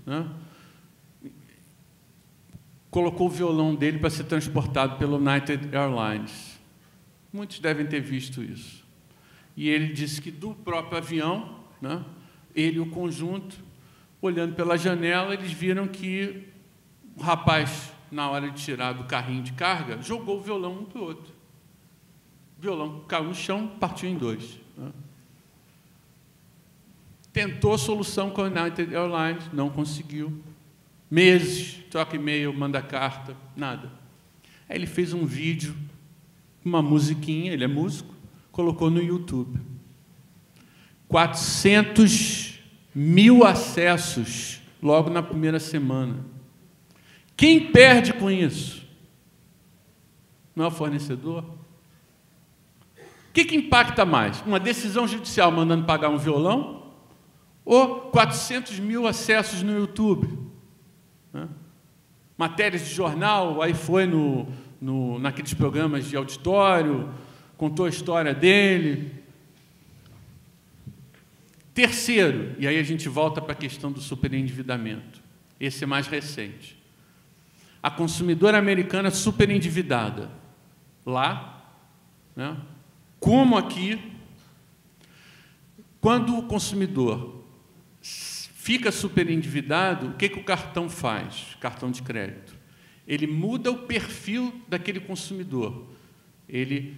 né, colocou o violão dele para ser transportado pelo United Airlines. Muitos devem ter visto isso. E ele disse que do próprio avião, né, ele e o conjunto, olhando pela janela, eles viram que o rapaz, na hora de tirar do carrinho de carga, jogou o violão um para o outro. O violão caiu no chão, partiu em dois, né. Tentou solução com a United Airlines, não conseguiu. Meses, troca e-mail, manda carta, nada. Aí ele fez um vídeo, uma musiquinha, ele é músico, colocou no YouTube. 400 mil acessos logo na primeira semana. Quem perde com isso? Não é o fornecedor? O que impacta mais? Uma decisão judicial mandando pagar um violão ou 400 mil acessos no YouTube? Matérias de jornal, aí foi naqueles programas de auditório, contou a história dele. Terceiro, e aí a gente volta para a questão do superendividamento. Esse é mais recente. A consumidora americana superendividada. Lá, né, como aqui, quando o consumidor fica superendividado, o que o cartão faz? Cartão de crédito. Ele muda o perfil daquele consumidor. Ele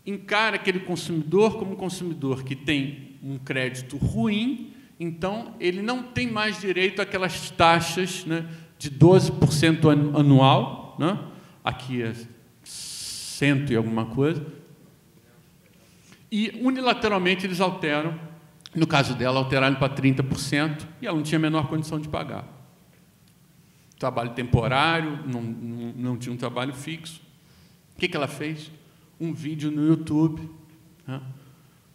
encara aquele consumidor como um consumidor que tem um crédito ruim, então ele não tem mais direito àquelas taxas, né, de 12% anual, né? Aqui é 100 e alguma coisa, e unilateralmente eles alteram. No caso dela, alteraram para 30%, e ela não tinha a menor condição de pagar. Trabalho temporário, não tinha um trabalho fixo. O que ela fez? Um vídeo no YouTube, né,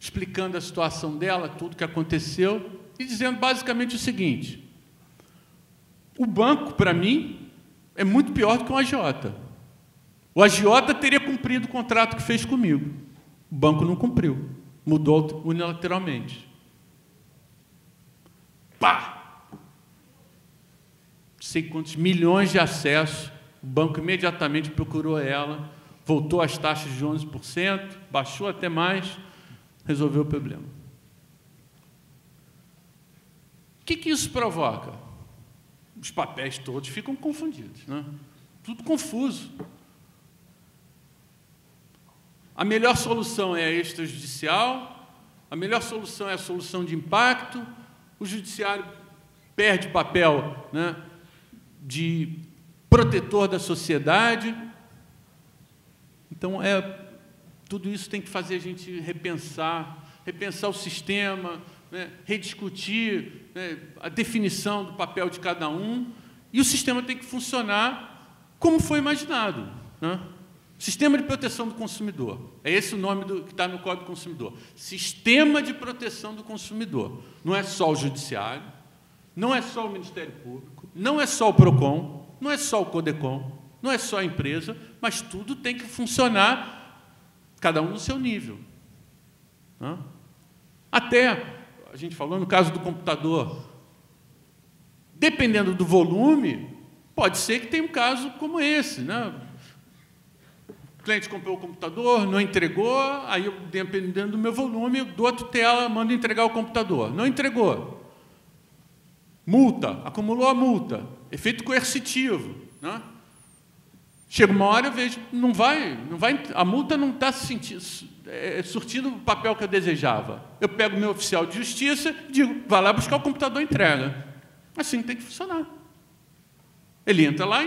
explicando a situação dela, tudo o que aconteceu, e dizendo basicamente o seguinte: o banco, para mim, é muito pior do que um agiota. O agiota teria cumprido o contrato que fez comigo. O banco não cumpriu, mudou unilateralmente. Pá! Sei quantos milhões de acessos, o banco imediatamente procurou ela, voltou às taxas de 11%, baixou até mais, resolveu o problema. O que isso provoca? Os papéis todos ficam confundidos, né? Tudo confuso. A melhor solução é a extrajudicial, a melhor solução é a solução de impacto, o judiciário perde papel, né, de protetor da sociedade. Então, tudo isso tem que fazer a gente repensar o sistema, né, rediscutir, né, a definição do papel de cada um, e o sistema tem que funcionar como foi imaginado, né? Sistema de proteção do consumidor. É esse o nome que está no Código do Consumidor. Sistema de proteção do consumidor. Não é só o Judiciário, não é só o Ministério Público, não é só o PROCON, não é só o CODECON, não é só a empresa, mas tudo tem que funcionar, cada um no seu nível, né? Até, a gente falou no caso do computador, dependendo do volume, pode ser que tenha um caso como esse, né? O cliente comprou o computador, não entregou, aí, eu, dependendo do meu volume, dou a tutela, mando entregar o computador. Não entregou. Multa, acumulou a multa. Efeito coercitivo, né? Chega uma hora, eu vejo, não vai, a multa não está surtindo o papel que eu desejava. Eu pego o meu oficial de justiça e digo, vai lá buscar o computador e entrega. Assim tem que funcionar. Ele entra lá,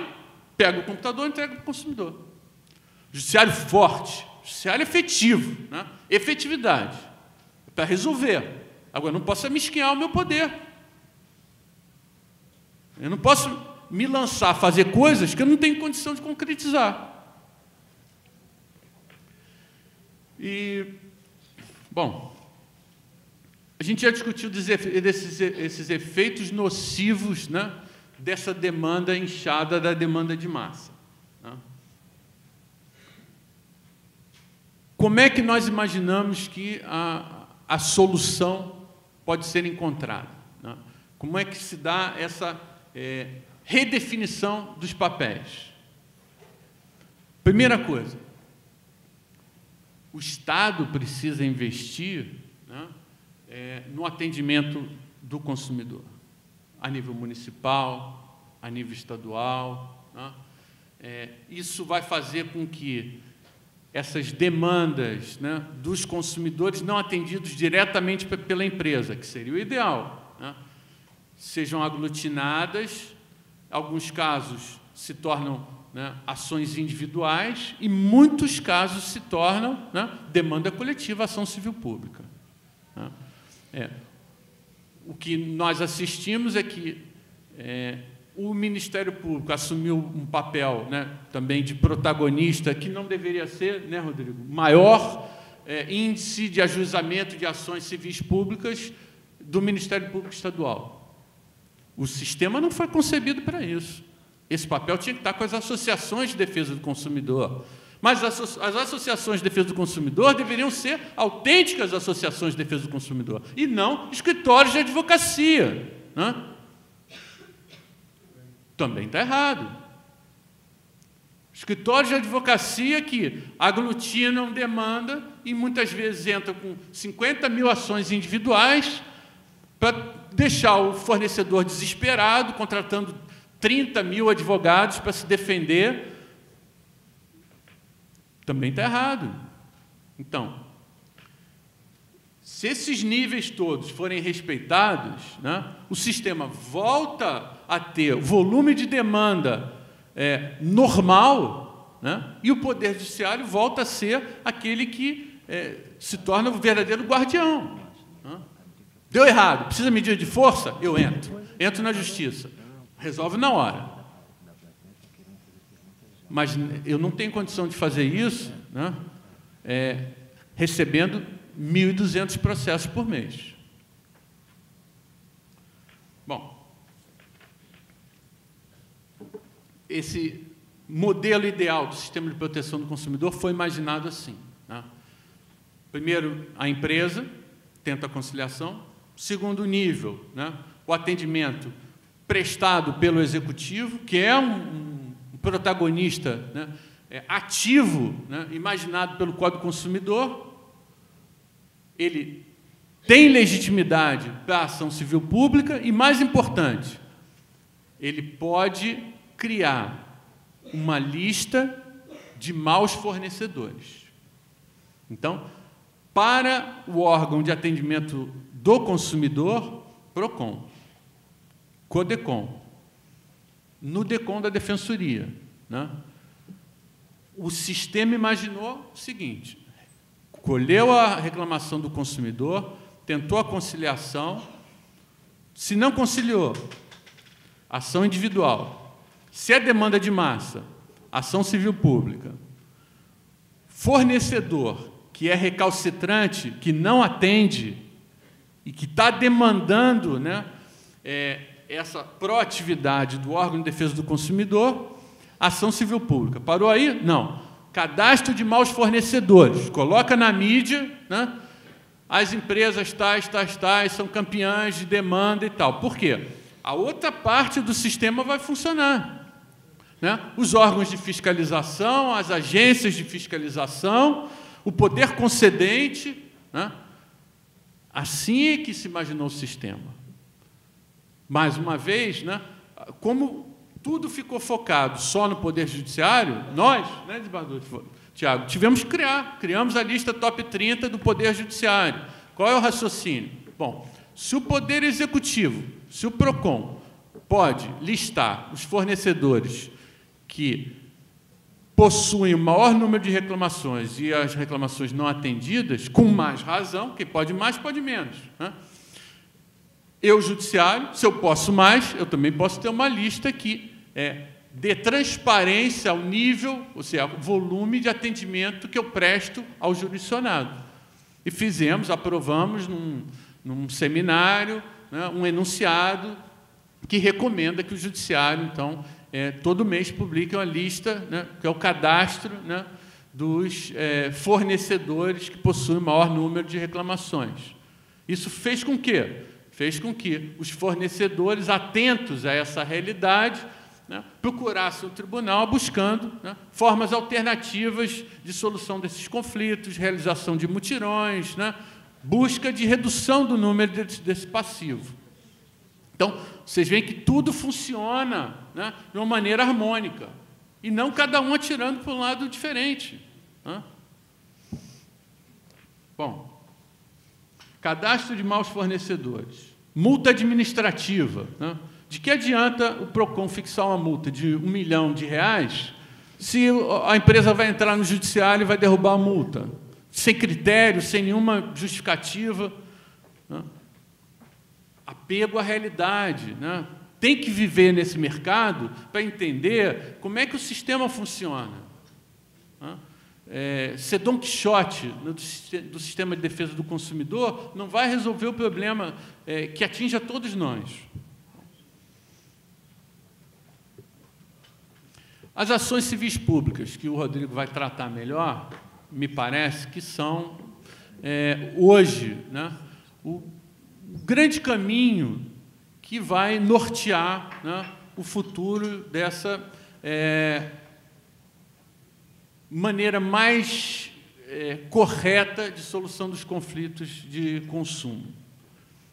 pega o computador e entrega para o consumidor. Judiciário forte, judiciário efetivo, né? Efetividade, para resolver. Agora, não posso mesquinhar o meu poder. Eu não posso me lançar a fazer coisas que eu não tenho condição de concretizar. E, bom, a gente já discutiu esses efeitos nocivos, né, dessa demanda inchada da demanda de massa, né? Como é que nós imaginamos que a solução pode ser encontrada, né? Como é que se dá redefinição dos papéis. Primeira coisa, o Estado precisa investir, né, no atendimento do consumidor, a nível municipal, a nível estadual, né? Isso vai fazer com que essas demandas, né, dos consumidores não atendidos diretamente pela empresa, que seria o ideal, né, sejam aglutinadas, alguns casos se tornam, né, ações individuais e muitos casos se tornam, né, demanda coletiva, ação civil pública, né? O que nós assistimos é que o Ministério Público assumiu um papel, né, também de protagonista, que não deveria ser, né, Rodrigo, maior índice de ajuizamento de ações civis públicas do Ministério Público Estadual. O sistema não foi concebido para isso. Esse papel tinha que estar com as associações de defesa do consumidor. Mas as associações de defesa do consumidor deveriam ser autênticas associações de defesa do consumidor, e não escritórios de advocacia, né? Também está errado. Escritórios de advocacia que aglutinam demanda e muitas vezes entram com 50 mil ações individuais para deixar o fornecedor desesperado, contratando 30 mil advogados para se defender. Também está errado. Então, se esses níveis todos forem respeitados, né, o sistema volta a ter volume de demanda normal, né, e o Poder Judiciário volta a ser aquele que se torna o verdadeiro guardião, né? Deu errado, precisa medida de força? Eu entro na Justiça, resolve na hora. Mas eu não tenho condição de fazer isso, né, recebendo 1.200 processos por mês. Bom, esse modelo ideal do sistema de proteção do consumidor foi imaginado assim, né? Primeiro, a empresa tenta a conciliação. Segundo nível, né, o atendimento prestado pelo executivo, que é um protagonista, né, ativo, né, imaginado pelo Código do Consumidor. Ele tem legitimidade para a ação civil pública e, mais importante, ele pode criar uma lista de maus fornecedores. Então, para o órgão de atendimento do consumidor, PROCON, CODECON, no DECON da Defensoria, né, o sistema imaginou o seguinte: colheu a reclamação do consumidor, tentou a conciliação, se não conciliou, ação individual. Se é demanda de massa, ação civil pública. Fornecedor que é recalcitrante, que não atende e que está demandando, né, essa proatividade do órgão de defesa do consumidor, ação civil pública. Parou aí? Não. Cadastro de maus fornecedores. Coloca na mídia, né, as empresas tais são campeãs de demanda e tal. Por quê? A outra parte do sistema vai funcionar, né? Os órgãos de fiscalização, as agências de fiscalização, o poder concedente, né? Assim é que se imaginou o sistema. Mais uma vez, né, como tudo ficou focado só no Poder Judiciário, nós, né, desembargador Tiago, tivemos que criamos a lista top 30 do Poder Judiciário. Qual é o raciocínio? Bom, se o Poder Executivo, se o PROCON pode listar os fornecedores que possuem o maior número de reclamações e as reclamações não atendidas, com mais razão, quem pode mais, pode menos, né? Eu, Judiciário, se eu posso mais, eu também posso ter uma lista que dê transparência ao nível, ou seja, ao volume de atendimento que eu presto ao jurisdicionado. E aprovamos num seminário, né, um enunciado que recomenda que o Judiciário, então, todo mês publique uma lista, né, que é o cadastro, né, dos fornecedores que possuem o maior número de reclamações. Isso fez com que fez com que os fornecedores, atentos a essa realidade, né, procurassem o tribunal buscando, né, formas alternativas de solução desses conflitos, realização de mutirões, né, busca de redução do número desse passivo. Então, vocês veem que tudo funciona, né, de uma maneira harmônica, e não cada um atirando para um lado diferente, né? Bom, cadastro de maus fornecedores, multa administrativa, né? De que adianta o PROCON fixar uma multa de R$1 milhão se a empresa vai entrar no judiciário e vai derrubar a multa, sem critério, sem nenhuma justificativa, né? Apego à realidade, né? Tem que viver nesse mercado para entender como é que o sistema funciona, né? Ser Don Quixote do sistema de defesa do consumidor não vai resolver o problema que atinge a todos nós. As ações civis públicas, que o Rodrigo vai tratar melhor, me parece que são, hoje, né, o grande caminho que vai nortear, né, o futuro dessa maneira mais correta de solução dos conflitos de consumo.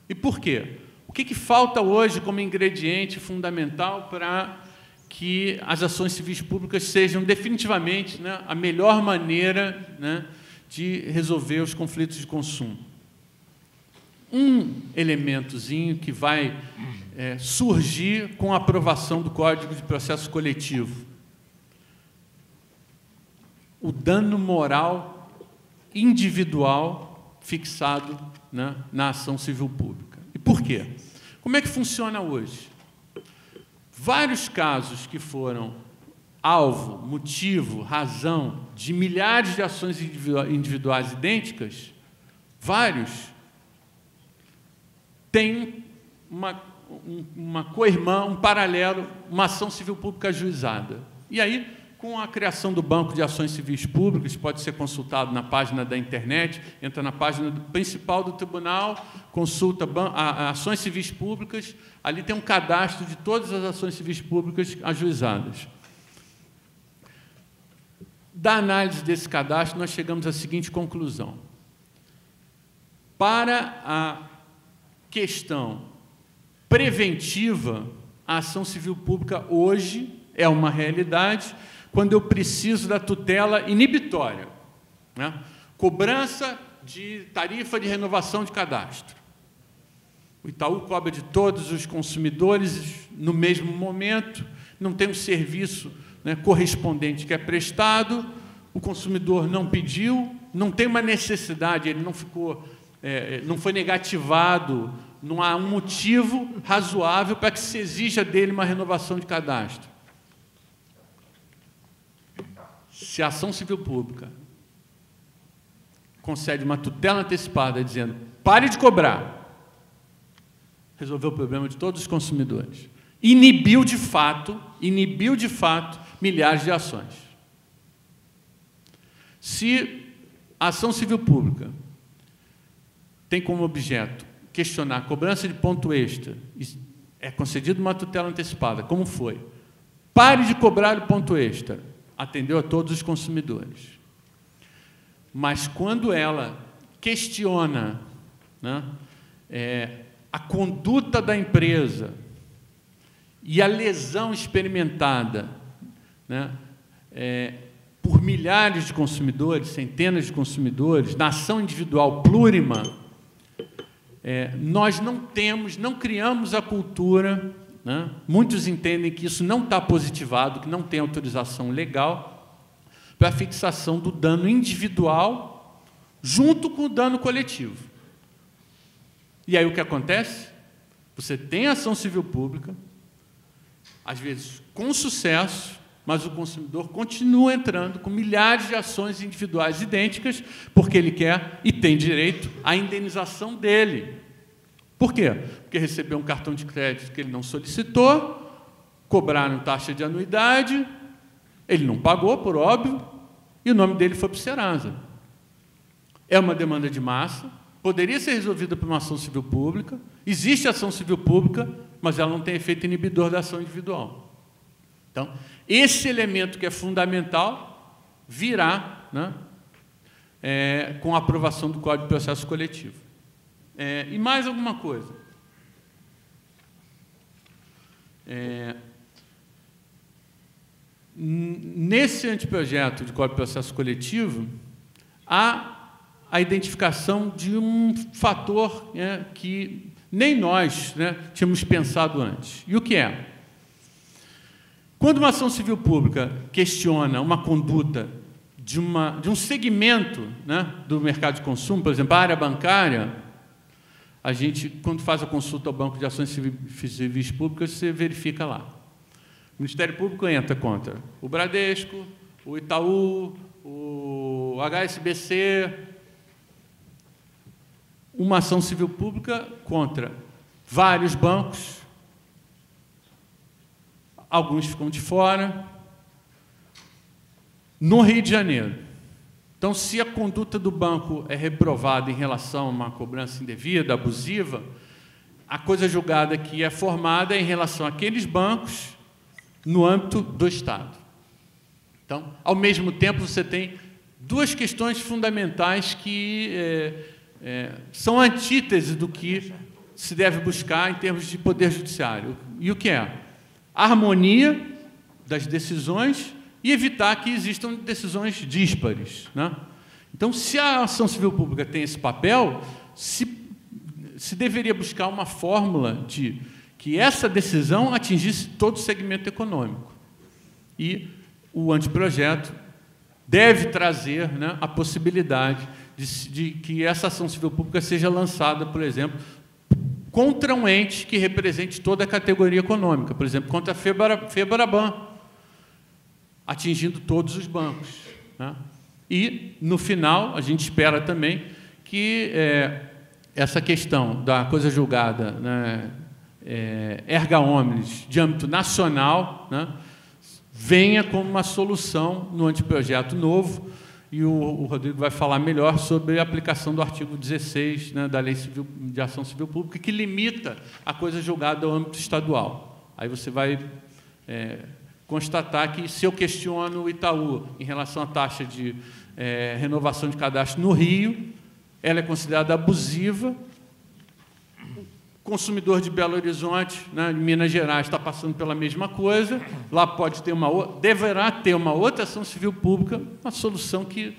E por quê? O que falta hoje como ingrediente fundamental para que as ações civis públicas sejam definitivamente, né, a melhor maneira, né, de resolver os conflitos de consumo? Um elementozinho que vai surgir com a aprovação do Código de Processo Coletivo: o dano moral individual fixado, né, na ação civil pública. E por quê? Como é que funciona hoje? Vários casos que foram alvo, motivo, razão de milhares de ações individuais idênticas, vários têm uma coirmã, um paralelo, uma ação civil pública ajuizada. E aí, com a criação do Banco de Ações Civis Públicas, pode ser consultado na página da internet, entra na página principal do tribunal, consulta ações civis públicas, ali tem um cadastro de todas as ações civis públicas ajuizadas. Da análise desse cadastro, nós chegamos à seguinte conclusão: para a questão preventiva, a ação civil pública hoje é uma realidade quando eu preciso da tutela inibitória, né? Cobrança de tarifa de renovação de cadastro. O Itaú cobra de todos os consumidores no mesmo momento, não tem um serviço, né, correspondente que é prestado, o consumidor não pediu, não tem uma necessidade, ele não ficou, não foi negativado, não há um motivo razoável para que se exija dele uma renovação de cadastro. Se a ação civil pública concede uma tutela antecipada dizendo pare de cobrar, resolveu o problema de todos os consumidores. Inibiu de fato milhares de ações. Se a ação civil pública tem como objeto questionar a cobrança de ponto extra, é concedida uma tutela antecipada, como foi? Pare de cobrar o ponto extra. Atendeu a todos os consumidores. Mas quando ela questiona, né, a conduta da empresa e a lesão experimentada, né, por milhares de consumidores, centenas de consumidores, na ação individual plurima, nós não criamos a cultura, né? Muitos entendem que isso não está positivado, que não tem autorização legal para a fixação do dano individual junto com o dano coletivo. E aí o que acontece? Você tem ação civil pública, às vezes com sucesso, mas o consumidor continua entrando com milhares de ações individuais idênticas, porque ele quer e tem direito à indenização dele. Por quê? Porque recebeu um cartão de crédito que ele não solicitou, cobraram taxa de anuidade, ele não pagou, por óbvio, e o nome dele foi para o Serasa. É uma demanda de massa, poderia ser resolvida por uma ação civil pública, existe ação civil pública, mas ela não tem efeito inibidor da ação individual. Então, esse elemento que é fundamental virá, né, com a aprovação do Código de Processo Coletivo. E mais alguma coisa. Nesse anteprojeto de Código de Processo Coletivo, há a identificação de um fator, né, que nem nós, né, tínhamos pensado antes. E o que é? Quando uma ação civil pública questiona uma conduta de um segmento, né, do mercado de consumo, por exemplo, a área bancária, a gente, quando faz a consulta ao Banco de Ações Civis Públicas, você verifica lá. O Ministério Público entra contra o Bradesco, o Itaú, o HSBC, uma ação civil pública contra vários bancos, alguns ficam de fora, no Rio de Janeiro. Então, se a conduta do banco é reprovada em relação a uma cobrança indevida, abusiva, a coisa julgada aqui é formada em relação àqueles bancos no âmbito do Estado. Então, ao mesmo tempo, você tem duas questões fundamentais que são antítese do que se deve buscar em termos de poder judiciário. E o que é? A harmonia das decisões e evitar que existam decisões díspares, né? Então, se a ação civil pública tem esse papel, se deveria buscar uma fórmula de que essa decisão atingisse todo o segmento econômico. E o anteprojeto deve trazer, né, a possibilidade de que essa ação civil pública seja lançada, por exemplo, contra um ente que represente toda a categoria econômica, por exemplo, contra a FEBRABAN, atingindo todos os bancos, né? E, no final, a gente espera também que essa questão da coisa julgada, né, erga omnes, de âmbito nacional, né, venha como uma solução no anteprojeto novo, e o Rodrigo vai falar melhor sobre a aplicação do artigo 16, né, da Lei de Ação Civil Pública, que limita a coisa julgada ao âmbito estadual. Aí você vai constatar que, se eu questiono o Itaú em relação à taxa de renovação de cadastro no Rio, ela é considerada abusiva. O consumidor de Belo Horizonte, né, de Minas Gerais, está passando pela mesma coisa. Lá pode ter deverá ter uma outra ação civil pública, uma solução que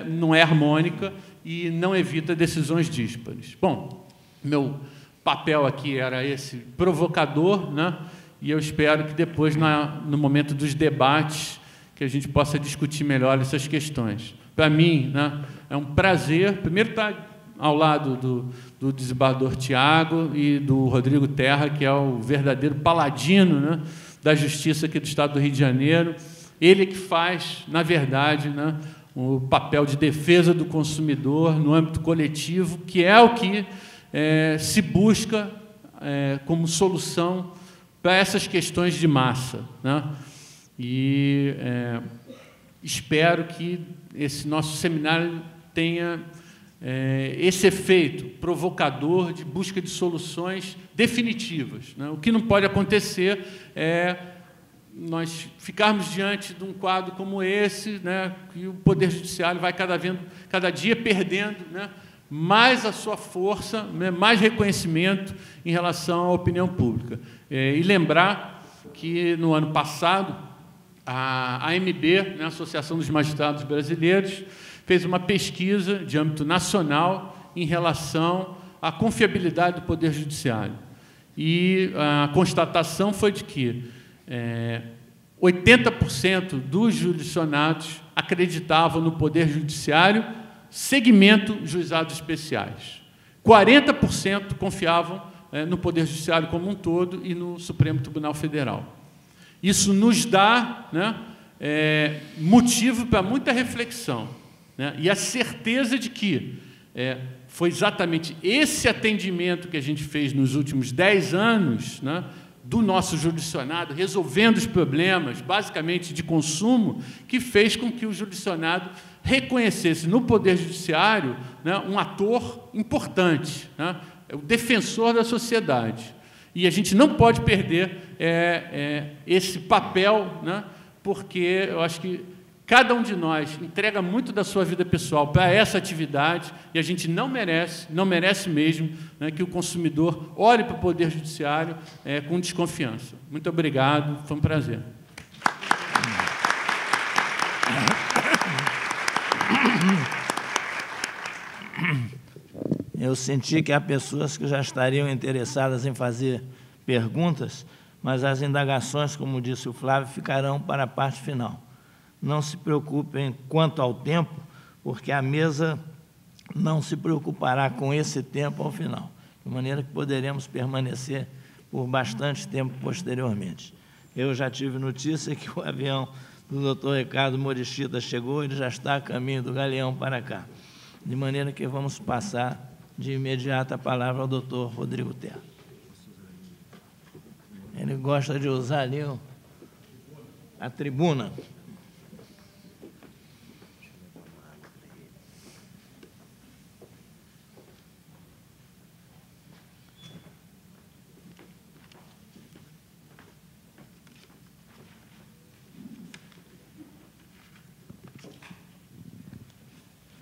não é harmônica e não evita decisões díspares. Bom, meu papel aqui era esse provocador, né? E eu espero que depois, no momento dos debates, que a gente possa discutir melhor essas questões. Para mim, né, é um prazer, primeiro, estar ao lado do desembargador Tiago e do Rodrigo Terra, que é o verdadeiro paladino, né, da justiça aqui do Estado do Rio de Janeiro. Ele que faz, na verdade, né, o papel de defesa do consumidor no âmbito coletivo, que é o que se busca como solução para essas questões de massa, né? E espero que esse nosso seminário tenha esse efeito provocador de busca de soluções definitivas, né? O que não pode acontecer é nós ficarmos diante de um quadro como esse, né, que o Poder Judiciário vai cada dia perdendo, né, mais a sua força, né, mais reconhecimento em relação à opinião pública. E lembrar que, no ano passado, a AMB, né, a Associação dos Magistrados Brasileiros, fez uma pesquisa de âmbito nacional em relação à confiabilidade do Poder Judiciário. E a constatação foi de que 80% dos jurisdicionados acreditavam no Poder Judiciário, segmento juizados especiais. 40% confiavam no Poder Judiciário como um todo e no Supremo Tribunal Federal. Isso nos dá, né, motivo para muita reflexão, né, e a certeza de que foi exatamente esse atendimento que a gente fez nos últimos 10 anos, né, do nosso jurisdicionado, resolvendo os problemas, basicamente de consumo, que fez com que o jurisdicionado reconhecesse no Poder Judiciário, né, um ator importante, né, o defensor da sociedade. E a gente não pode perder esse papel, né, porque eu acho que cada um de nós entrega muito da sua vida pessoal para essa atividade e a gente não merece mesmo, né, que o consumidor olhe para o Poder Judiciário com desconfiança. Muito obrigado, foi um prazer. Eu senti que há pessoas que já estariam interessadas em fazer perguntas, mas as indagações, como disse o Flávio, ficarão para a parte final. Não se preocupem quanto ao tempo, porque a mesa não se preocupará com esse tempo ao final, de maneira que poderemos permanecer por bastante tempo posteriormente. Eu já tive notícia que o avião do Dr. Ricardo Morishita chegou, ele já está a caminho do Galeão para cá, de maneira que vamos passar de imediato a palavra ao Dr. Rodrigo Terra. Ele gosta de usar ali a tribuna.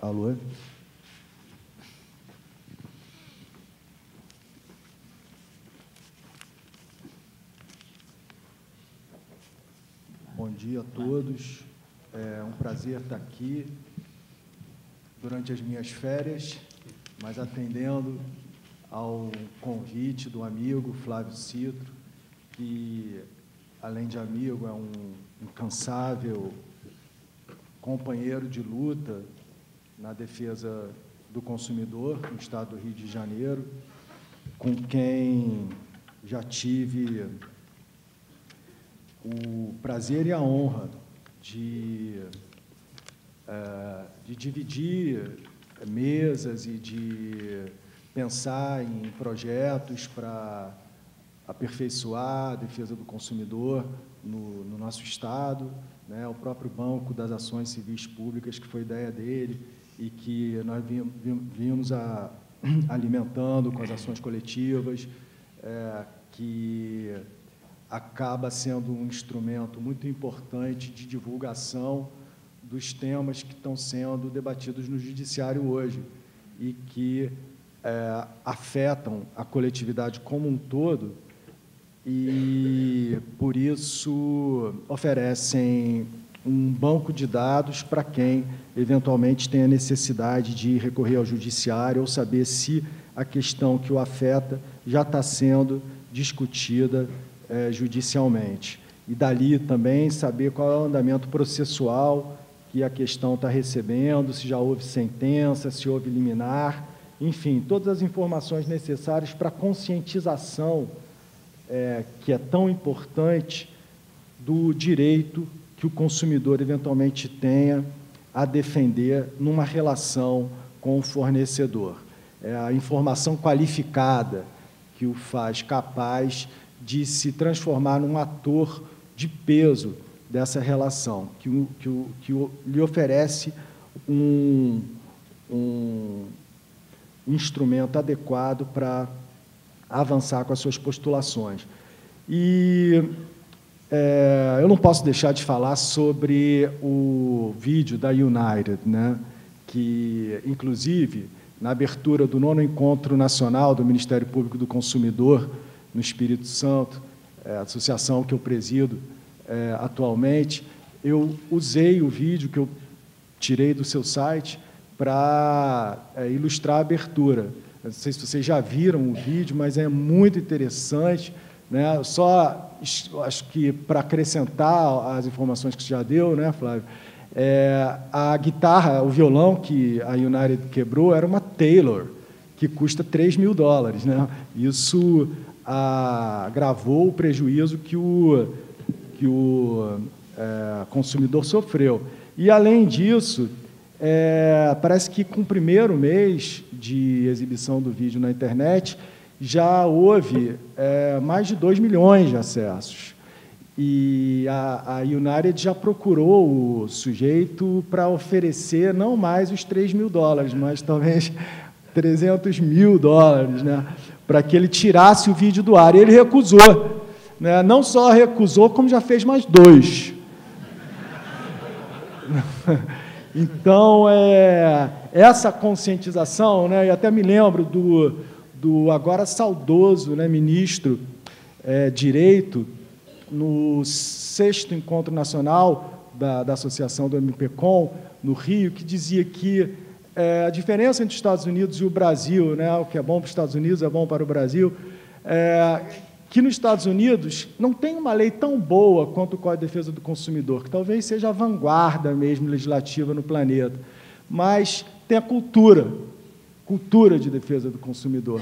Alô? Bom dia a todos. É um prazer estar aqui durante as minhas férias, mas atendendo ao convite do amigo Flávio Citro, que, além de amigo, é um incansável companheiro de luta na defesa do consumidor no estado do Rio de Janeiro, com quem já tive o prazer e a honra de dividir mesas e de pensar em projetos para aperfeiçoar a defesa do consumidor no nosso estado, né? O próprio Banco das Ações Civis Públicas, que foi ideia dele, e que nós vimos alimentando com as ações coletivas, que acaba sendo um instrumento muito importante de divulgação dos temas que estão sendo debatidos no Judiciário hoje e que afetam a coletividade como um todo e, por isso, oferecem um banco de dados para quem, eventualmente, tenha necessidade de recorrer ao Judiciário ou saber se a questão que o afeta já está sendo discutida judicialmente. E, dali, também, saber qual é o andamento processual que a questão está recebendo, se já houve sentença, se houve liminar, enfim, todas as informações necessárias para a conscientização que é tão importante do direito que o consumidor eventualmente tenha a defender numa relação com o fornecedor. É a informação qualificada que o faz capaz de se transformar num ator de peso dessa relação, que lhe oferece um instrumento adequado para avançar com as suas postulações. E eu não posso deixar de falar sobre o vídeo da United, né? Que, inclusive, na abertura do 9º Encontro Nacional do Ministério Público do Consumidor, no Espírito Santo, a associação que eu presido atualmente, eu usei o vídeo que eu tirei do seu site para ilustrar a abertura. Não sei se vocês já viram o vídeo, mas é muito interessante, né? Só acho que para acrescentar as informações que você já deu, né, Flávio? A guitarra, o violão que a United quebrou era uma Taylor, que custa $3.000, né? Isso agravou o prejuízo que o consumidor sofreu. E, além disso, parece que com o primeiro mês de exibição do vídeo na internet, já houve mais de 2 milhões de acessos. E a United já procurou o sujeito para oferecer não mais os $3.000, mas talvez $300.000, né, para que ele tirasse o vídeo do ar. E ele recusou. Né? Não só recusou, como já fez mais 2. Então, essa conscientização, né, e até me lembro do agora saudoso, né, ministro Direito, no 6º Encontro Nacional da Associação do MPCOM, no Rio, que dizia que a diferença entre os Estados Unidos e o Brasil, né, o que é bom para os Estados Unidos é bom para o Brasil, que nos Estados Unidos não tem uma lei tão boa quanto o Código de Defesa do Consumidor, que talvez seja a vanguarda mesmo legislativa no planeta, mas tem a cultura de defesa do consumidor,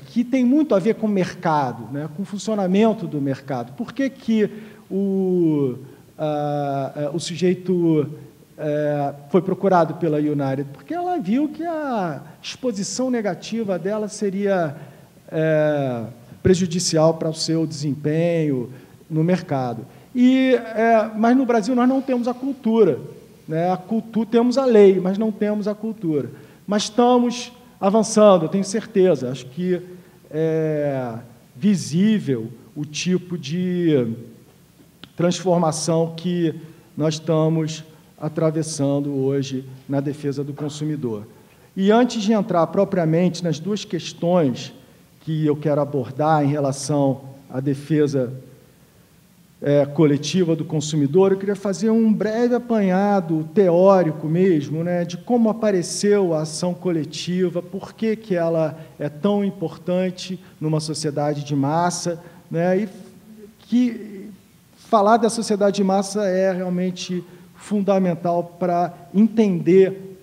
que tem muito a ver com o mercado, né, com o funcionamento do mercado. Por que o sujeito foi procurado pela United? Porque ela viu que a exposição negativa dela seria prejudicial para o seu desempenho no mercado. Mas no Brasil nós não temos a cultura, né? Temos a lei, mas não temos a cultura. Mas estamos avançando, eu tenho certeza. Acho que é visível o tipo de transformação que nós estamos atravessando hoje na defesa do consumidor. E antes de entrar propriamente nas 2 questões que eu quero abordar em relação à defesa coletiva do consumidor, eu queria fazer um breve apanhado teórico mesmo, né, de como apareceu a ação coletiva, por que ela é tão importante numa sociedade de massa, né, e que falar da sociedade de massa é realmente fundamental para entender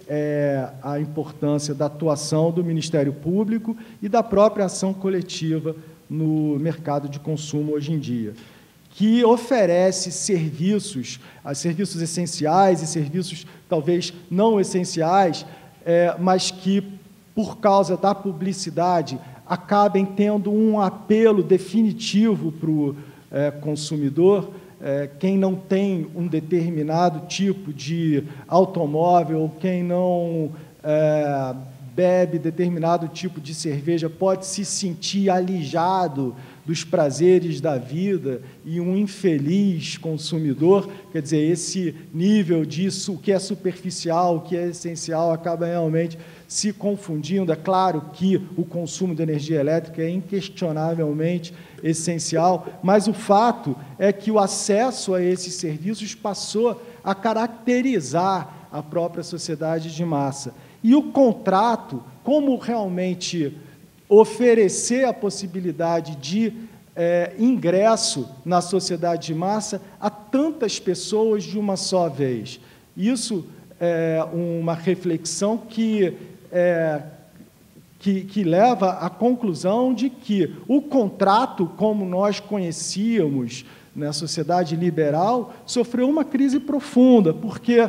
a importância da atuação do Ministério Público e da própria ação coletiva no mercado de consumo hoje em dia, que oferece serviços essenciais e serviços talvez não essenciais, mas que, por causa da publicidade, acabem tendo um apelo definitivo para o consumidor. Quem não tem um determinado tipo de automóvel, quem não bebe determinado tipo de cerveja, pode se sentir alijado dos prazeres da vida, e um infeliz consumidor, quer dizer, esse nível disso, o que é superficial, o que é essencial, acaba realmente se confundindo. É claro que o consumo de energia elétrica é inquestionavelmente essencial, mas o fato é que o acesso a esses serviços passou a caracterizar a própria sociedade de massa. E o contrato, como realmente oferecer a possibilidade de ingresso na sociedade de massa a tantas pessoas de uma só vez. Isso é uma reflexão que leva à conclusão de que o contrato, como nós conhecíamos na sociedade liberal, sofreu uma crise profunda, porque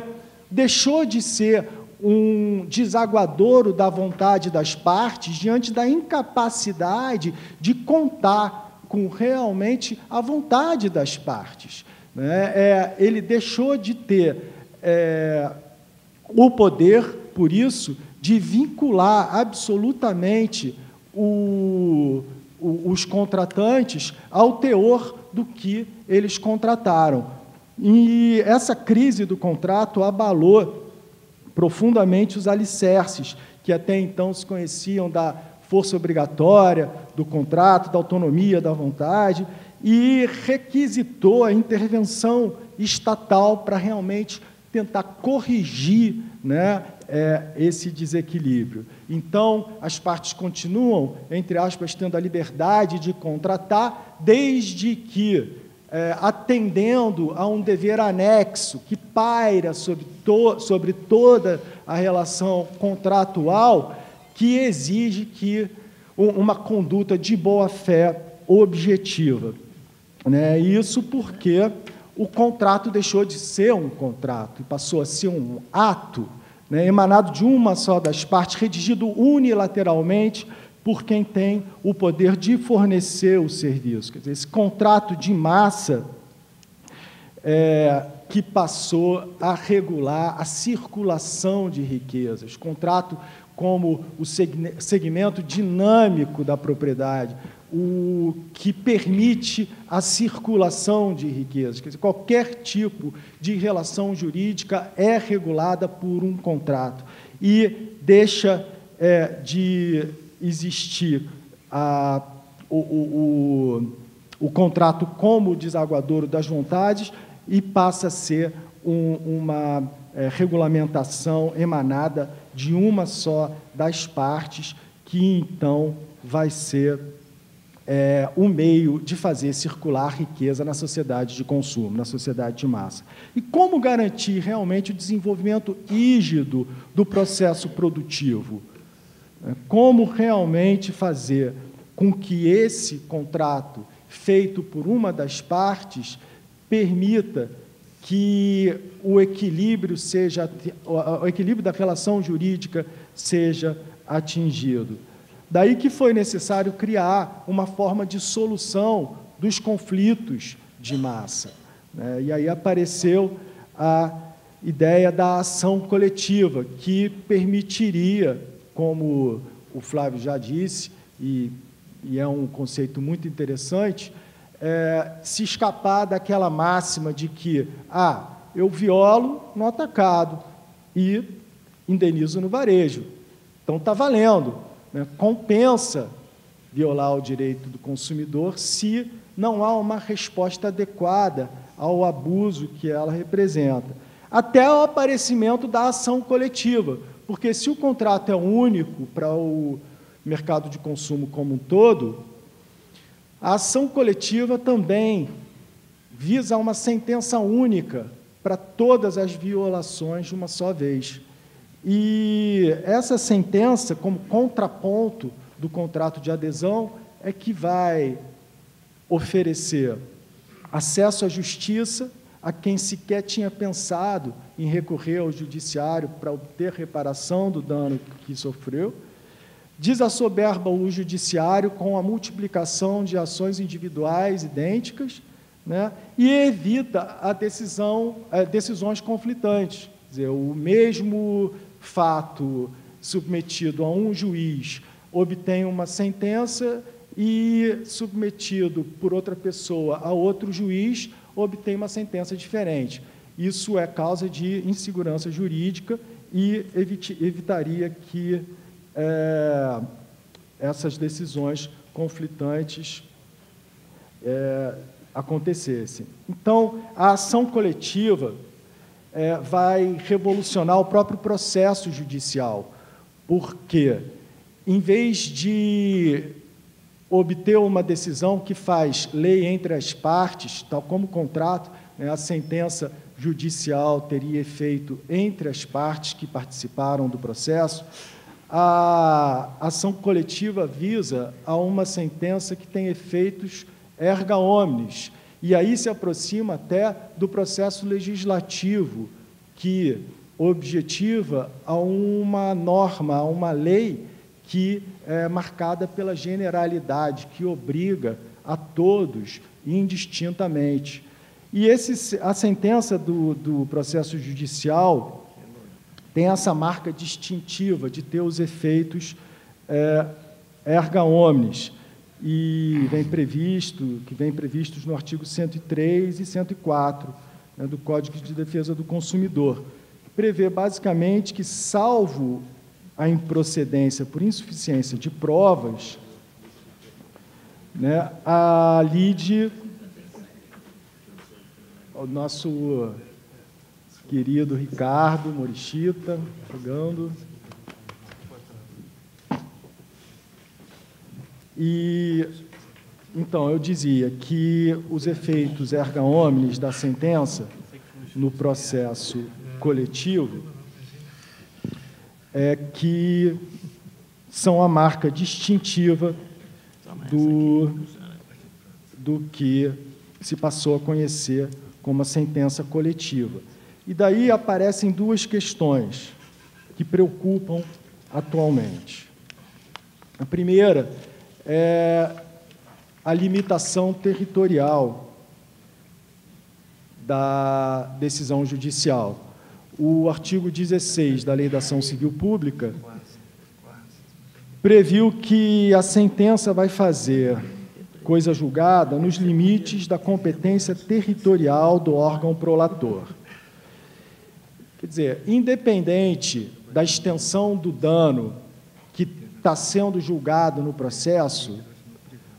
deixou de ser um desaguadouro da vontade das partes diante da incapacidade de contar com realmente a vontade das partes, né? Ele deixou de ter o poder, por isso, de vincular absolutamente os contratantes ao teor do que eles contrataram. E essa crise do contrato abalou profundamente os alicerces, que até então se conheciam da força obrigatória do contrato, da autonomia da vontade, e requisitou a intervenção estatal para realmente tentar corrigir, né, esse desequilíbrio. Então, as partes continuam, entre aspas, tendo a liberdade de contratar, desde que, atendendo a um dever anexo que paira sobre toda a relação contratual, que exige que uma conduta de boa-fé objetiva, né? Isso porque o contrato deixou de ser um contrato e passou a ser um ato, né, emanado de uma só das partes, redigido unilateralmente por quem tem o poder de fornecer o serviço. Quer dizer, esse contrato de massa que passou a regular a circulação de riquezas, contrato como o segmento dinâmico da propriedade, o que permite a circulação de riquezas. Quer dizer, qualquer tipo de relação jurídica é regulada por um contrato e deixa de existir o contrato como desaguadouro das vontades e passa a ser uma regulamentação emanada de uma só das partes, que então vai ser o meio de fazer circular riqueza na sociedade de consumo, na sociedade de massa. E como garantir realmente o desenvolvimento rígido do processo produtivo? Como realmente fazer com que esse contrato, feito por uma das partes, permita que o equilíbrio da relação jurídica seja atingido. Daí que foi necessário criar uma forma de solução dos conflitos de massa, né? E aí apareceu a ideia da ação coletiva, que permitiria, como o Flávio já disse, e é um conceito muito interessante, se escapar daquela máxima de que eu violo no atacado e indenizo no varejo. Então, está valendo, né? Compensa violar o direito do consumidor se não há uma resposta adequada ao abuso que ela representa. Até o aparecimento da ação coletiva, porque se o contrato é único para o mercado de consumo como um todo, a ação coletiva também visa uma sentença única para todas as violações de uma só vez. E essa sentença, como contraponto do contrato de adesão, é que vai oferecer acesso à justiça a quem sequer tinha pensado em recorrer ao judiciário para obter reparação do dano que sofreu, desassoberba o judiciário com a multiplicação de ações individuais idênticas, né, e evita a decisões conflitantes. Quer dizer, o mesmo fato submetido a um juiz obtém uma sentença e submetido por outra pessoa a outro juiz obtém uma sentença diferente. Isso é causa de insegurança jurídica e evitaria que essas decisões conflitantes acontecessem. Então, a ação coletiva vai revolucionar o próprio processo judicial, porque, em vez de obter uma decisão que faz lei entre as partes, tal como o contrato, né, a sentença judicial teria efeito entre as partes que participaram do processo, a ação coletiva visa a uma sentença que tem efeitos erga omnes, e aí se aproxima até do processo legislativo, que objetiva a uma norma, a uma lei que é marcada pela generalidade, que obriga a todos indistintamente. E a sentença do processo judicial tem essa marca distintiva de ter os efeitos erga omnes, e vem previstos no artigo 103 e 104, né, do Código de Defesa do Consumidor, que prevê basicamente que, salvo a improcedência por insuficiência de provas, né, a lide, o nosso querido Ricardo Morichita, chegando. E, então, eu dizia que os efeitos erga omnes da sentença no processo coletivo que são a marca distintiva do que se passou a conhecer como a sentença coletiva. E daí aparecem duas questões que preocupam atualmente. A primeira é a limitação territorial da decisão judicial. O artigo 16 da Lei da Ação Civil Pública previu que a sentença vai fazer coisa julgada nos limites da competência territorial do órgão prolator. Quer dizer, independente da extensão do dano que está sendo julgado no processo,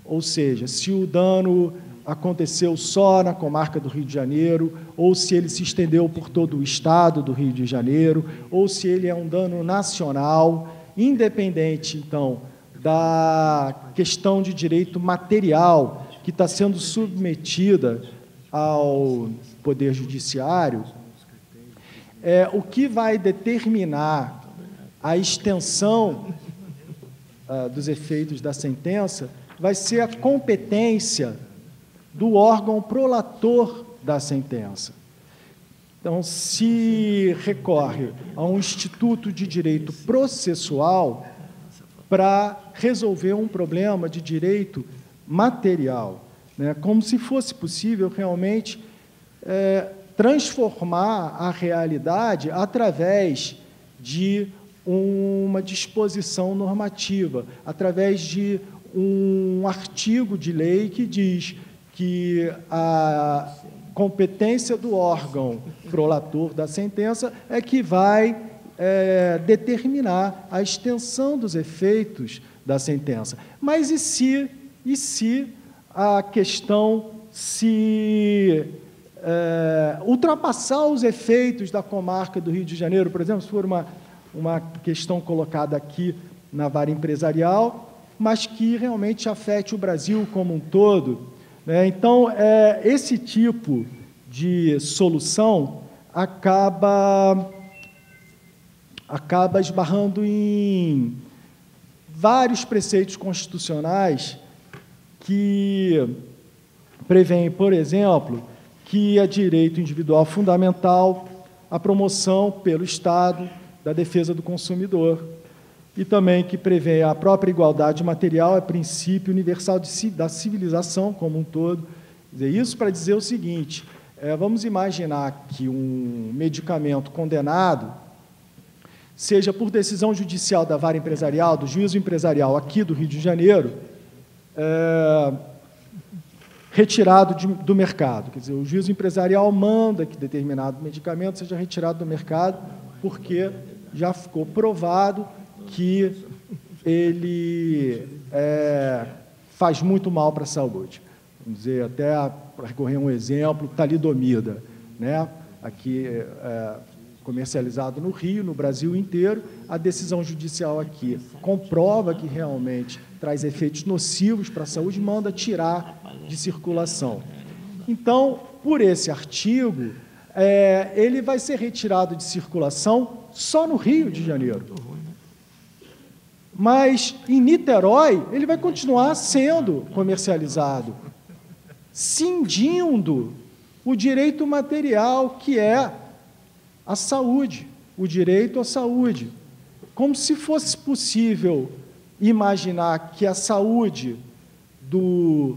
ou seja, se o dano aconteceu só na comarca do Rio de Janeiro, ou se ele se estendeu por todo o estado do Rio de Janeiro, ou se ele é um dano nacional, independente, então, da questão de direito material que está sendo submetida ao Poder Judiciário, o que vai determinar a extensão dos efeitos da sentença vai ser a competência do órgão prolator da sentença. Então, se recorre a um instituto de direito processual para resolver um problema de direito material, né, como se fosse possível realmente transformar a realidade através de uma disposição normativa, através de um artigo de lei que diz que a competência do órgão prolator da sentença é que vai determinar a extensão dos efeitos da sentença. Mas e se a questão se ultrapassar os efeitos da comarca do Rio de Janeiro, por exemplo, se for uma questão colocada aqui na vara empresarial, mas que realmente afete o Brasil como um todo, né? Então, esse tipo de solução acaba esbarrando em vários preceitos constitucionais que prevêem, por exemplo, que é direito individual fundamental a promoção pelo Estado da defesa do consumidor e também que prevê a própria igualdade material, é princípio universal da civilização como um todo. Quer dizer, isso para dizer o seguinte, vamos imaginar que um medicamento condenado seja por decisão judicial da vara empresarial, do juízo empresarial aqui do Rio de Janeiro, retirado do mercado. Quer dizer, o juízo empresarial manda que determinado medicamento seja retirado do mercado porque já ficou provado que ele faz muito mal para a saúde. Vamos dizer, até para recorrer a um exemplo, talidomida, né? Aqui comercializado no Rio, no Brasil inteiro, a decisão judicial aqui comprova que realmente traz efeitos nocivos para a saúde e manda tirar de circulação. Então, por esse artigo, ele vai ser retirado de circulação só no Rio de Janeiro. Mas, em Niterói, ele vai continuar sendo comercializado, cindindo o direito material, que é a saúde, o direito à saúde. Como se fosse possível imaginar que a saúde do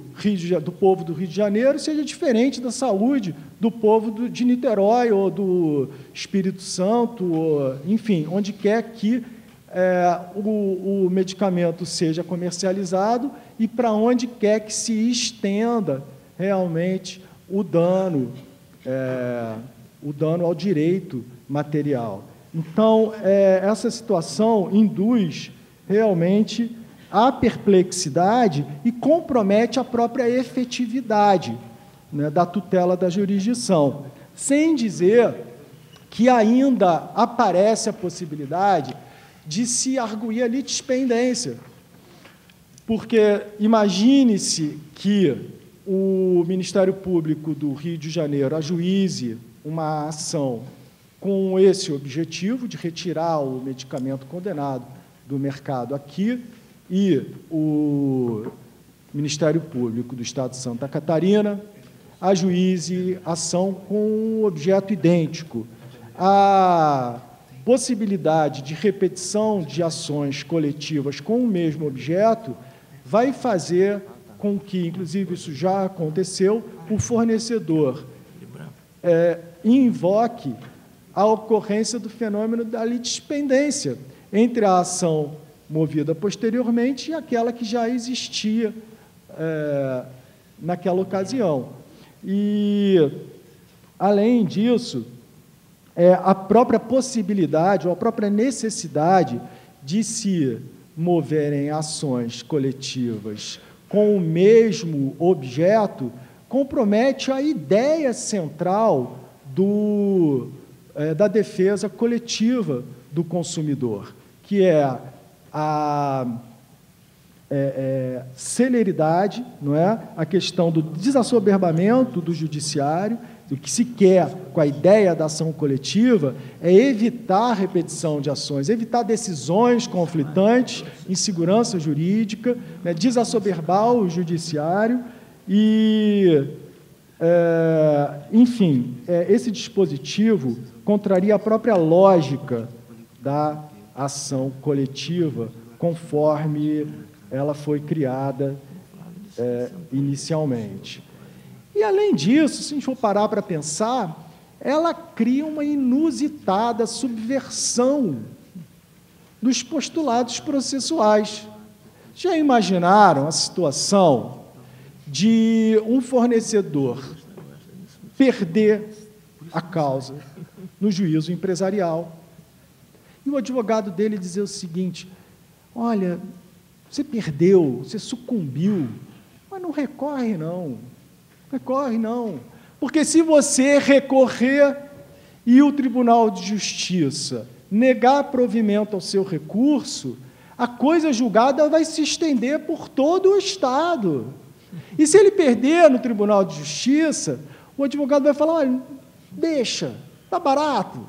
povo do Rio de Janeiro seja diferente da saúde do povo de Niterói ou do Espírito Santo, ou, enfim, onde quer que o medicamento seja comercializado e para onde quer que se estenda realmente o dano ao direito material. Então, essa situação induz realmente a perplexidade e compromete a própria efetividade, né, da tutela da jurisdição, sem dizer que ainda aparece a possibilidade de se arguir a litispendência, porque imagine-se que o Ministério Público do Rio de Janeiro ajuize uma ação com esse objetivo de retirar o medicamento condenado do mercado aqui e o Ministério Público do Estado de Santa Catarina ajuize ação com um objeto idêntico. A possibilidade de repetição de ações coletivas com o mesmo objeto vai fazer com que, inclusive isso já aconteceu, o fornecedor invoque a ocorrência do fenômeno da litispendência entre a ação movida posteriormente e aquela que já existia naquela ocasião. E, além disso, a própria possibilidade ou a própria necessidade de se moverem ações coletivas com o mesmo objeto compromete a ideia central da defesa coletiva do consumidor, que é a celeridade, não é? A questão do desassoberbamento do judiciário. O que se quer com a ideia da ação coletiva é evitar a repetição de ações, evitar decisões conflitantes, insegurança jurídica, né, desassoberbar o judiciário e, enfim, esse dispositivo contraria a própria lógica da ação coletiva, conforme ela foi criada inicialmente. E, além disso, se a gente for parar para pensar, ela cria uma inusitada subversão dos postulados processuais. Já imaginaram a situação de um fornecedor perder a causa no juízo empresarial e o advogado dele dizer o seguinte: olha, você perdeu, você sucumbiu, mas não recorre, não. Recorre, não. Porque se você recorrer e o Tribunal de Justiça negar provimento ao seu recurso, a coisa julgada vai se estender por todo o Estado. E se ele perder no Tribunal de Justiça, o advogado vai falar: olha, deixa, está barato,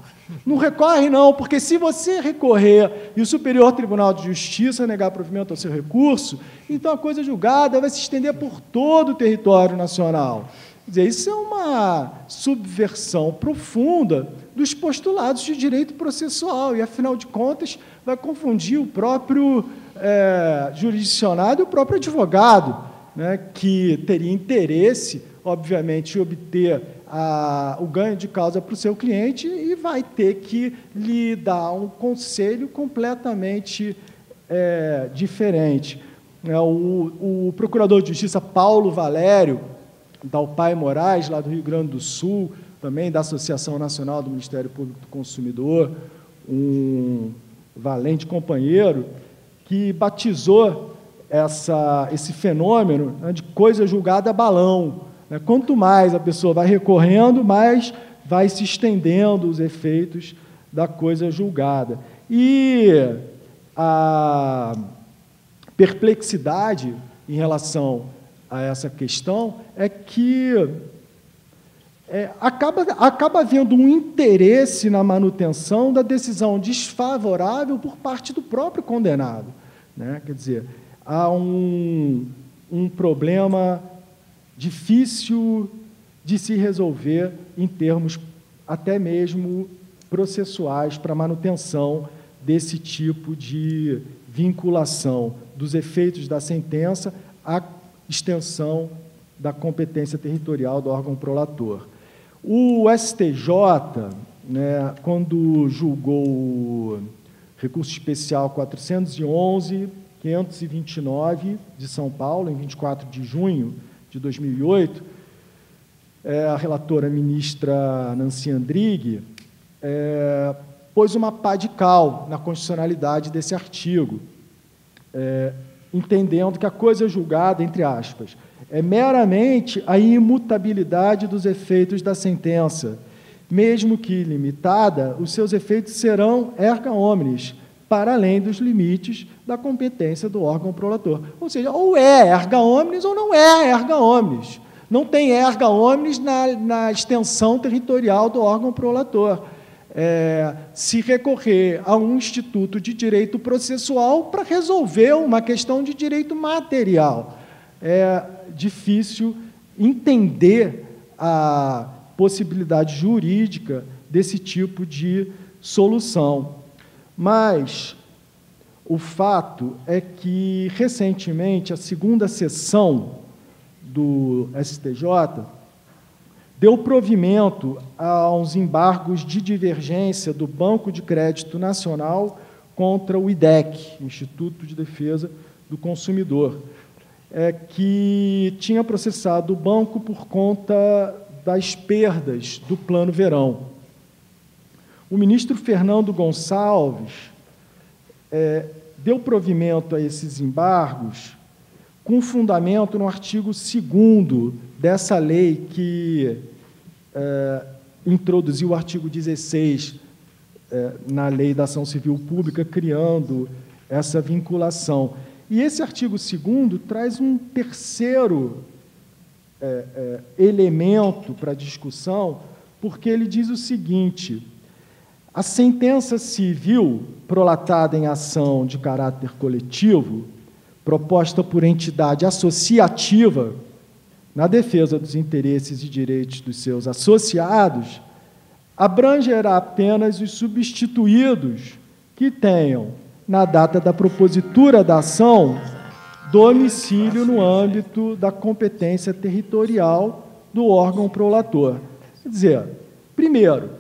não recorre não, porque se você recorrer e o Superior Tribunal de Justiça negar provimento ao seu recurso, então a coisa julgada vai se estender por todo o território nacional. Quer dizer, isso é uma subversão profunda dos postulados de direito processual e, afinal de contas, vai confundir o próprio jurisdicionado e o próprio advogado, né, que teria interesse, obviamente, em obter o ganho de causa para o seu cliente e vai ter que lhe dar um conselho completamente diferente. O procurador de justiça Paulo Valério, da UPAI Moraes, lá do Rio Grande do Sul, também da Associação Nacional do Ministério Público do Consumidor, um valente companheiro, que batizou esse fenômeno, né, de coisa julgada balão. Quanto mais a pessoa vai recorrendo, mais vai se estendendo os efeitos da coisa julgada. E a perplexidade em relação a essa questão é que acaba havendo um interesse na manutenção da decisão desfavorável por parte do próprio condenado, né? Quer dizer, há um problema difícil de se resolver em termos até mesmo processuais para a manutenção desse tipo de vinculação dos efeitos da sentença à extensão da competência territorial do órgão prolator. O STJ, né, quando julgou o recurso especial 411.529 de São Paulo, em 24 de junho de 2008, a relatora ministra Nancy Andrighi pôs uma pá de cal na constitucionalidade desse artigo, entendendo que a coisa julgada, entre aspas, é meramente a imutabilidade dos efeitos da sentença. Mesmo que limitada, os seus efeitos serão erga omnes, para além dos limites da competência do órgão prolator. Ou seja, ou é erga omnes ou não é erga omnes. Não tem erga omnes na extensão territorial do órgão prolator. Se recorrer a um instituto de direito processual para resolver uma questão de direito material. É difícil entender a possibilidade jurídica desse tipo de solução. Mas o fato é que, recentemente, a segunda sessão do STJ deu provimento a uns embargos de divergência do Banco de Crédito Nacional contra o IDEC, Instituto de Defesa do Consumidor, que tinha processado o banco por conta das perdas do Plano Verão. O ministro Fernando Gonçalves deu provimento a esses embargos com fundamento no artigo 2º dessa lei que introduziu o artigo 16 na Lei da Ação Civil Pública, criando essa vinculação. E esse artigo 2º traz um terceiro elemento para a discussão, porque ele diz o seguinte: a sentença civil prolatada em ação de caráter coletivo, proposta por entidade associativa na defesa dos interesses e direitos dos seus associados, abrangerá apenas os substituídos que tenham, na data da propositura da ação, domicílio no âmbito da competência territorial do órgão prolator. Quer dizer, primeiro,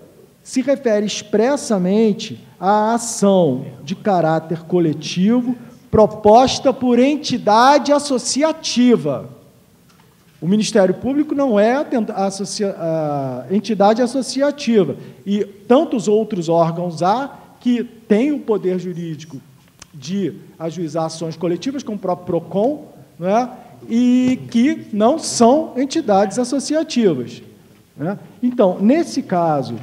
se refere expressamente à ação de caráter coletivo proposta por entidade associativa. O Ministério Público não é a entidade associativa, e tantos outros órgãos há que têm o poder jurídico de ajuizar ações coletivas, como o próprio PROCON, não é? E que não são entidades associativas, né? Então, nesse caso,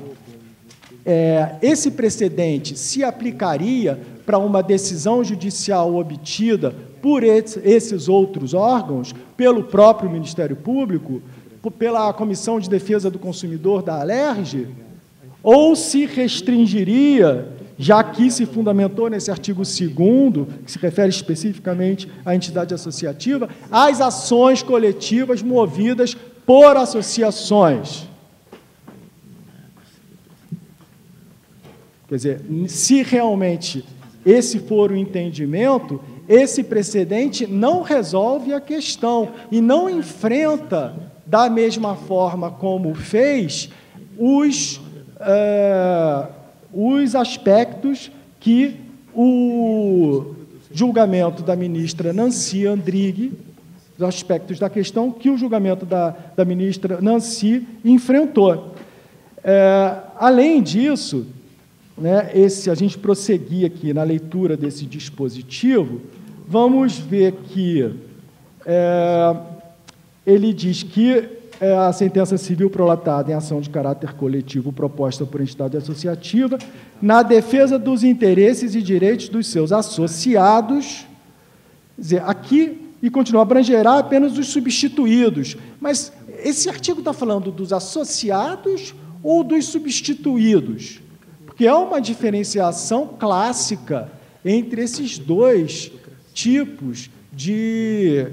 esse precedente se aplicaria para uma decisão judicial obtida por esses outros órgãos, pelo próprio Ministério Público, pela Comissão de Defesa do Consumidor da Alerj, ou se restringiria, já que se fundamentou nesse artigo 2º, que se refere especificamente à entidade associativa, às ações coletivas movidas por associações. Quer dizer, se realmente esse for o entendimento, esse precedente não resolve a questão e não enfrenta, da mesma forma como fez, os aspectos que o julgamento da ministra Nancy Andrighi, os aspectos da questão que o julgamento da ministra Nancy enfrentou. Além disso, né, a gente prosseguir aqui na leitura desse dispositivo, vamos ver que ele diz que a sentença civil prolatada em ação de caráter coletivo proposta por entidade associativa, na defesa dos interesses e direitos dos seus associados, quer dizer, aqui, e continua, abrangerá apenas os substituídos. Mas esse artigo está falando dos associados ou dos substituídos? Porque há uma diferenciação clássica entre esses dois tipos de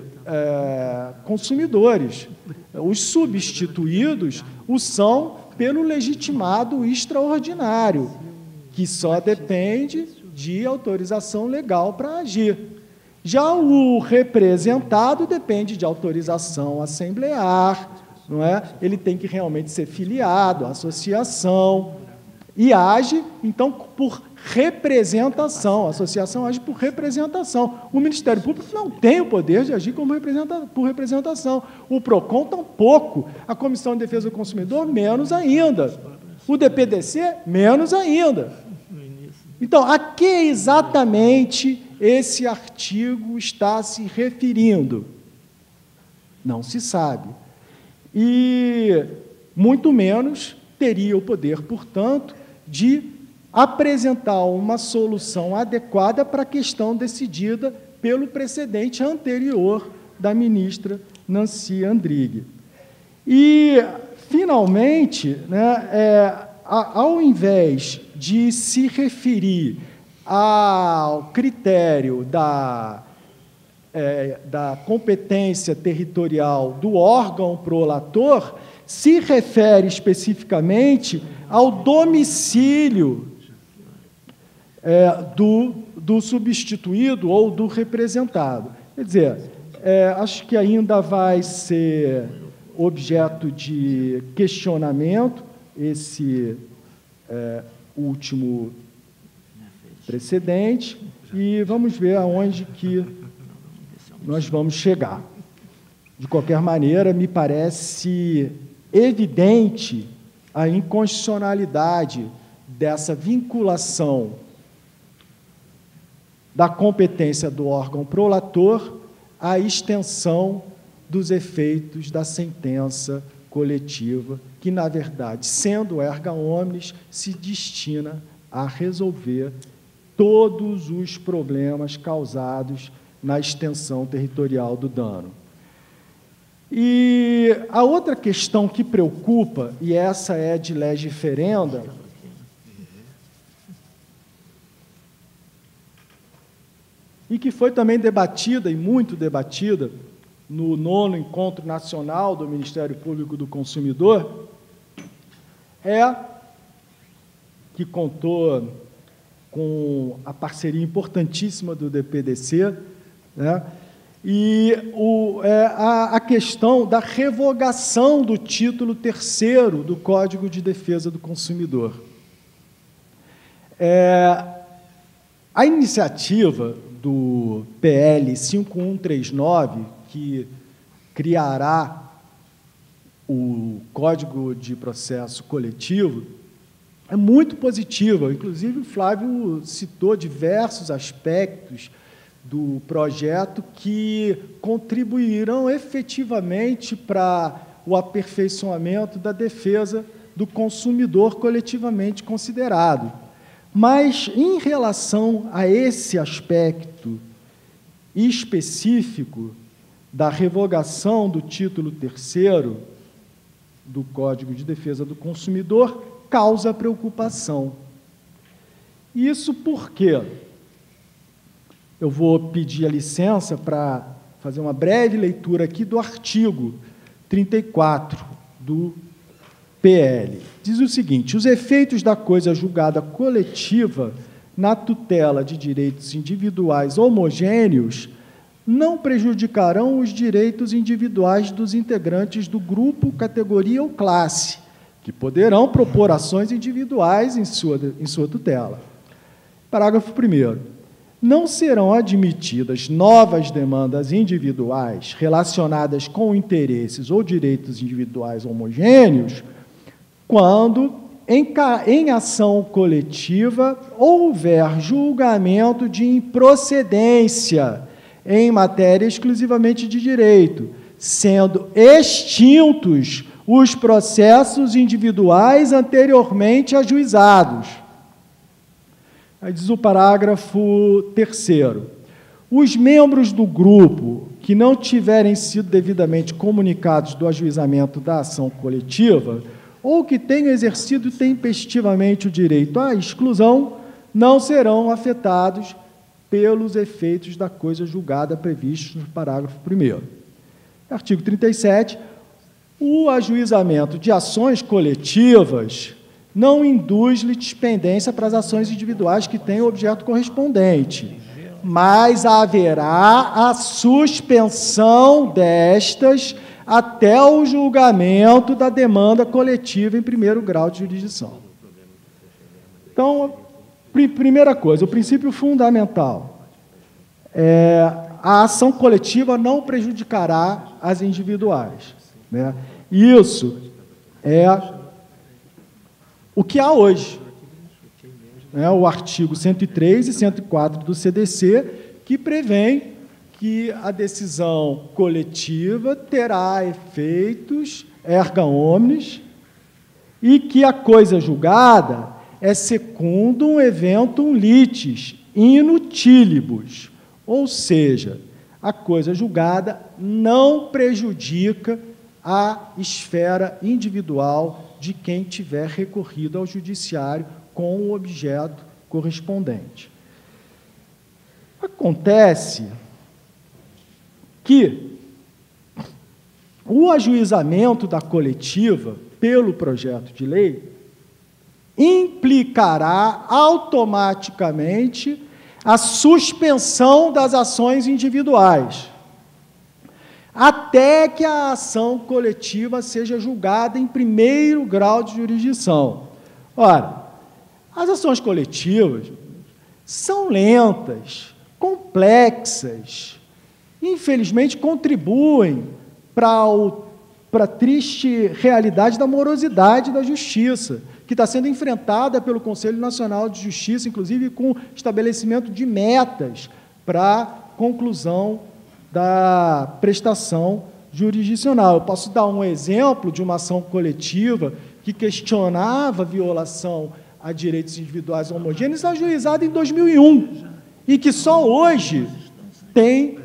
consumidores. Os substituídos o são pelo legitimado extraordinário, que só depende de autorização legal para agir. Já o representado depende de autorização assemblear, não é? Ele tem que realmente ser filiado à associação e age, então, por representação. A associação age por representação. O Ministério Público não tem o poder de agir por representação. O PROCON tampouco. A Comissão de Defesa do Consumidor, menos ainda. O DPDC, menos ainda. Então, a que exatamente esse artigo está se referindo? Não se sabe. E, muito menos, teria o poder, portanto, de apresentar uma solução adequada para a questão decidida pelo precedente anterior da ministra Nancy Andrighi. E, finalmente, né, ao invés de se referir ao critério da competência territorial do órgão prolator, se refere especificamente ao domicílio do substituído ou do representado. Quer dizer, acho que ainda vai ser objeto de questionamento esse último precedente, e vamos ver aonde que nós vamos chegar. De qualquer maneira, me parece evidente a inconstitucionalidade dessa vinculação da competência do órgão prolator à extensão dos efeitos da sentença coletiva, que, na verdade, sendo erga omnes, se destina a resolver todos os problemas causados na extensão territorial do dano. E a outra questão que preocupa, e essa é de lege ferenda, e que foi também debatida, e muito debatida, no 9º Encontro Nacional do Ministério Público do Consumidor, que contou com a parceria importantíssima do DPDC, né? E a questão da revogação do título 3º do Código de Defesa do Consumidor. A iniciativa do PL 5139, que criará o Código de Processo Coletivo, é muito positiva. Inclusive, o Flávio citou diversos aspectos do projeto que contribuirão efetivamente para o aperfeiçoamento da defesa do consumidor coletivamente considerado. Mas, em relação a esse aspecto específico da revogação do título 3º do Código de Defesa do Consumidor, causa preocupação. Isso porque eu vou pedir a licença para fazer uma breve leitura aqui do artigo 34 do PL. Diz o seguinte: os efeitos da coisa julgada coletiva na tutela de direitos individuais homogêneos não prejudicarão os direitos individuais dos integrantes do grupo, categoria ou classe, que poderão propor ações individuais em sua tutela. Parágrafo 1º. Não serão admitidas novas demandas individuais relacionadas com interesses ou direitos individuais homogêneos quando, em ação coletiva, houver julgamento de improcedência em matéria exclusivamente de direito, sendo extintos os processos individuais anteriormente ajuizados. Aí diz o parágrafo 3º. Os membros do grupo que não tiverem sido devidamente comunicados do ajuizamento da ação coletiva ou que tenham exercido tempestivamente o direito à exclusão não serão afetados pelos efeitos da coisa julgada previstos no parágrafo 1º. Artigo 37. O ajuizamento de ações coletivas não induz litispendência para as ações individuais que têm o objeto correspondente, mas haverá a suspensão destas até o julgamento da demanda coletiva em primeiro grau de jurisdição. Então, primeira coisa, o princípio fundamental a ação coletiva não prejudicará as individuais, né? Isso é o que há hoje, né? O artigo 103 e 104 do CDC, que prevêem que a decisão coletiva terá efeitos erga omnes e que a coisa julgada é secundum eventum litis inutilibus, ou seja, a coisa julgada não prejudica a esfera individual de quem tiver recorrido ao judiciário com o objeto correspondente. Acontece que o ajuizamento da coletiva pelo projeto de lei implicará automaticamente a suspensão das ações individuais, até que a ação coletiva seja julgada em primeiro grau de jurisdição. Ora, as ações coletivas são lentas, complexas, infelizmente contribuem para a triste realidade da morosidade da justiça, que está sendo enfrentada pelo Conselho Nacional de Justiça, inclusive com estabelecimento de metas para conclusão da prestação jurisdicional. Eu posso dar um exemplo de uma ação coletiva que questionava a violação a direitos individuais homogêneos, ajuizada em 2001, e que só hoje tem,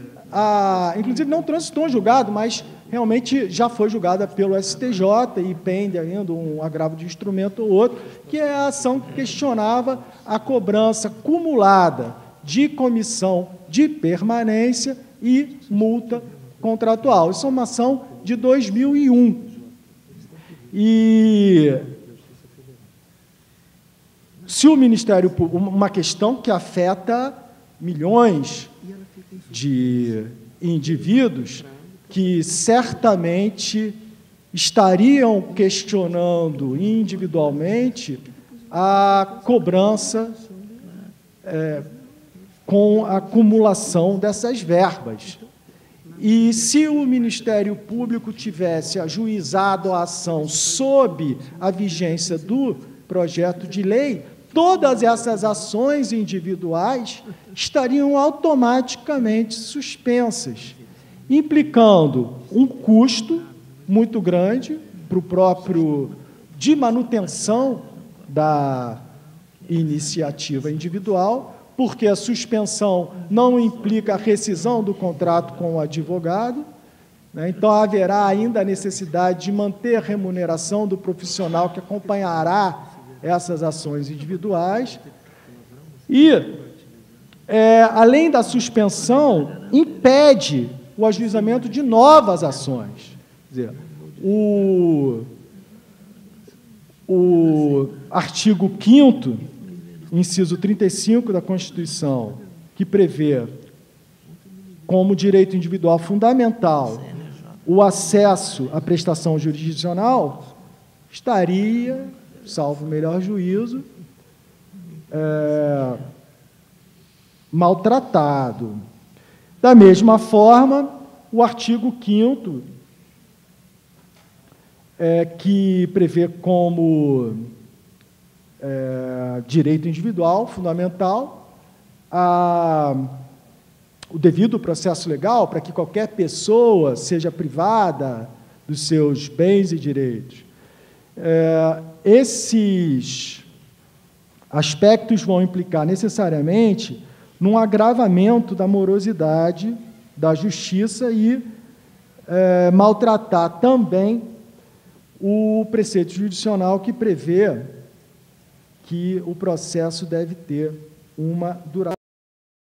inclusive não transitou em julgado, mas realmente já foi julgada pelo STJ e pende ainda um agravo de instrumento ou outro, que é a ação que questionava a cobrança cumulada de comissão de permanência e multa contratual. Isso é uma ação de 2001. E se o Ministério Público, uma questão que afeta milhões de indivíduos que certamente estariam questionando individualmente a cobrança com a acumulação dessas verbas. E se o Ministério Público tivesse ajuizado a ação sob a vigência do projeto de lei, todas essas ações individuais estariam automaticamente suspensas, implicando um custo muito grande para o próprio de manutenção da iniciativa individual, porque a suspensão não implica a rescisão do contrato com o advogado, né? Então haverá ainda a necessidade de manter a remuneração do profissional que acompanhará essas ações individuais e, além da suspensão, impede o ajuizamento de novas ações. Quer dizer, o artigo 5º, inciso 35 da Constituição, que prevê como direito individual fundamental o acesso à prestação jurisdicional, estaria, salvo o melhor juízo, maltratado. Da mesma forma, o artigo 5º, que prevê como direito individual fundamental o devido processo legal para que qualquer pessoa seja privada dos seus bens e direitos. Esses aspectos vão implicar necessariamente num agravamento da morosidade da justiça e maltratar também o preceito jurisdicional que prevê que o processo deve ter uma duração.